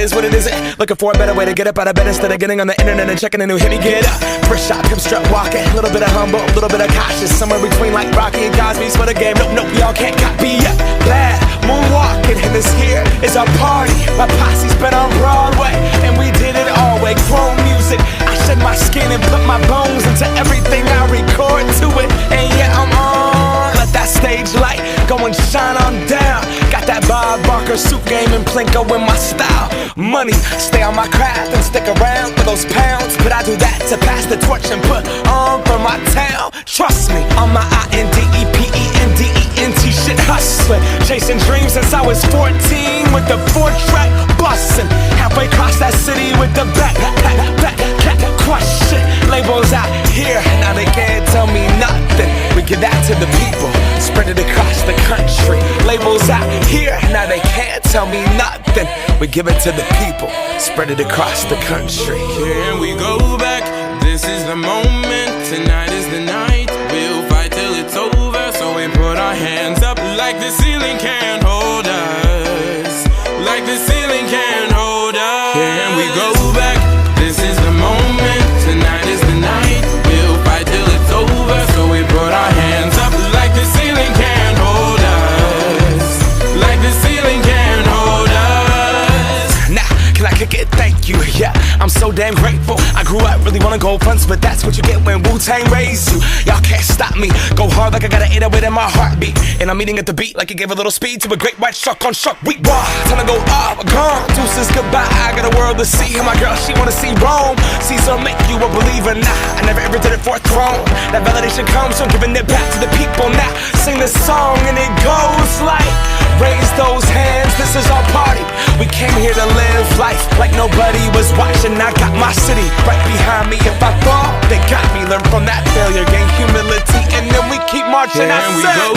is what it isn't. Looking for a better way to get up out of bed instead of getting on the internet and checking a new hit. Me get up, first shot, pimp strut walking. A little bit of humble, a little bit of cautious. Somewhere between like Rocky and Cosby's for the game. Nope, y'all can't copy yet. Bad moonwalking, and this here is our party. My posse's been on Broadway, and we did it all way. Chrome music, I shed my skin and put my bones into everything I record to it. And yeah, I'm on. Let that stage light go and shine on down. Got that Bob Barker suit game and Plinko in my style. Money, stay on my craft and stick around for those pounds. But I do that to pass the torch and put on for my town. Trust me, on my INDEPENDENT shit hustling. Chasing dreams since I was 14 with the 4-track bustin'. Halfway across that city with the back crush it. Labels out here, now they can't tell me nothing. We give that to the people, spread it across the country. Labels out here, now they can't tell me nothing. We give it to the people, spread it across the country. Can we go back? This is the moment, tonight is the night. We'll fight till it's over, so we put our hands up like the ceiling can't hold us. Like the ceiling can't hold us. Can we go back? This is the moment, tonight is the night. We'll fight till it's over, so we put our hands up like the ceiling can't hold us. Like the ceiling can't hold us. Nah, can I kick it? Thank you, yeah, I'm so damn grateful. I grew up really wanna go fronts, but that's what you get when Wu-Tang raised you. Y'all can't stop me, go hard like I got an 808 in my heartbeat. And I'm eating at the beat like it gave a little speed to a great white shark on shark week. Wow, time to go up, gone, deuces goodbye. I got a world to see, and my girl, she wanna see Rome. Caesar make you a believer, nah, I never ever did it for a throne. That validation comes from giving it back to the people. Now, sing this song and it goes like, raise those hands, this is our party. We came here to live life like nobody was watching. I got my city right behind me. If I fall, they got me. Learn from that failure, gain humility, and then we keep marching. Can we go